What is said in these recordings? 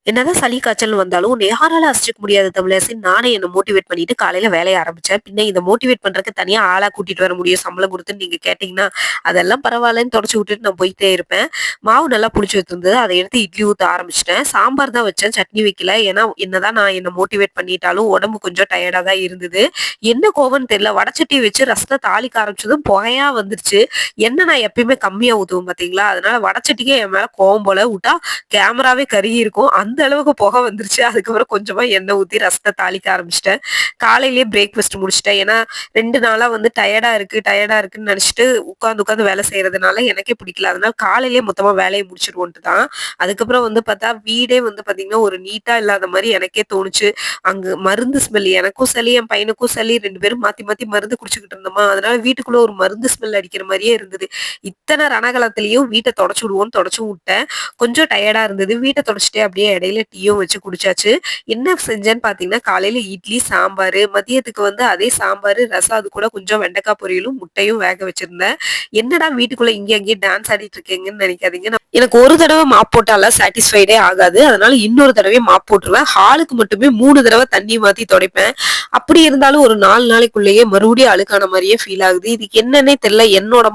என்னதான் சளி காய்ச்சல் வந்தாலும், உன்ன யாரால அசச்சுக்க முடியாது தமிழரசின்னு நானே என்ன மோட்டிவேட் பண்ணிட்டு காலையில வேலைய ஆரம்பிச்சேன். பின்ன இத மோட்டிவேட் பண்றதுக்கு தனியா ஆளா கூட்டிட்டு வர முடியும் சம்பளம் குடுத்துன்னு நீங்க கேட்டீங்கன்னா, அதெல்லாம் பரவாயில்லன்னு தொடச்சு விட்டுட்டு நான் போயிட்டே இருப்பேன். மாவு நல்லா புளிச்சு வச்சிருந்தது. அத எடுத்து இட்லி ஊத்த ஆரம்பிச்சுட்டேன். சாம்பார் தான் வச்சேன். சட்னி வைக்கல. ஏன்னா, என்னதான் நான் என்ன மோட்டிவேட் பண்ணிட்டாலும் உடம்பு கொஞ்சம் டயர்டா தான் இருந்தது. என்ன கோவம்ன்னு தெரியல. வடச்சட்டிய வச்சு ரசத்த தாளிக்க ஆரம்பிச்சதும் புகையா வந்துருச்சு. எண்ணெய் நான் எப்பயுமே கம்மியா ஊத்துவேன் பார்த்தீங்களா? அதனால வடச்சட்டிக்கே என் மேல கோவம் போல. வுட்டா கேமராவே கருகியிருக்கும். அந்த அளவுக்கு புகை வந்துருச்சு. அதுக்கப்புறம் கொஞ்சமா எண்ணெய் ஊத்தி ரசத்த தாளிக்க ஆரம்பிச்சுட்டேன். காலையிலேயே பிரேக்ஃபாஸ்ட் முடிச்சுட்டேன். ஏன்னா 2 நாளா வந்து டயர்டா இருக்குன்னு நெனச்சுட்டு உட்கார்ந்து வேலை செய்றதுனால எனக்கே பிடிக்கல. அதனால காலையிலேயே மொத்தமா வேலைய முடிச்சுருவோன்ட்டு தான். அதுக்கப்புறம் வந்து பார்த்தா, வீடே வந்து பார்த்தீங்கன்னா, ஒரு நீட்டா இல்லாத மாரி எனக்கே தோணுச்சு. அங்க மருந்து ஸ்மெல் எனக்கும் சளி, என் பையனுக்கும் சளி 2 பேரும் மாத்தி மாத்தி மருந்து குடிச்சுக்கிட்டு இருந்தோமா, அதனால வீட்டுக்குள்ள ஒரு மருந்து ஸ்மெல் அடிக்கிற மாரியே இருந்தது. இத்தன ரணகளத்திலயும் வீட்ட தொடச்சு விடுவோம்ன்னு தொடச்சும் விட்டேன். கொஞ்சம் டயர்டா இருந்தது. வீட்ட தொடச்சுட்டு அப்படியே இடையில டீயும் வச்சு குடிச்சாச்சு. என்ன செஞ்சேன்னு பார்த்தீங்கன்னா, காலையில இட்லி, சாம்பாரு, மதியத்துக்கு வந்து அதே சாம்பாரு, ரசம் அது கூட கொஞ்சம் வெண்டைக்கா பொரியலும், முட்டையும் வேக வச்சிருந்தேன். என்னடா வீட்டுக்குள்ள இங்க அங்கேயும் டான்ஸ் ஆடிட்டு இருக்கீங்கன்னு நெனைக்காதீங்க. எனக்கு ஒரு தடவ மாப் போட்டாலாம் சாட்டிஸ்ஃபைடே ஆகாது. அதனால இன்னொரு தடவையும் மாப் போட்டுருவேன். ஹாலுக்கு மட்டுமே 3 தடவ தண்ணி மாத்தி தொடைப்பேன். அப்படி இருந்தாலும் ஒரு 4 நாளைக்குள்ளேயே மறுபடியும் அழுக்கான மாரியே ஃபீல் ஆகுது. இதுக்கு என்னன்னே தெரியல. என்னோட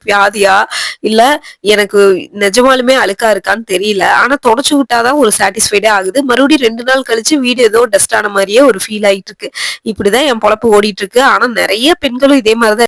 வியாதியா? இல்ல எனக்கு நிஜமாலுமே அழுக்கா இருக்கான்னு தெரியல. ஆனா தொடச்சு விட்டா தான் ஒரு சாட்டிஸ்ஃபைடே ஆகுது. மறுபடியும் 2 நாள் கழிச்சு வீடு ஏதோ டஸ்ட் ஆன மாரியே ஒரு ஃபீல் ஆயிட்டு இருக்கு. இப்படிதான் என் பொழப்பு ஓடிட்டு இருக்கு. ஆனா நெறைய பெண்களும் இதே மாரி தான்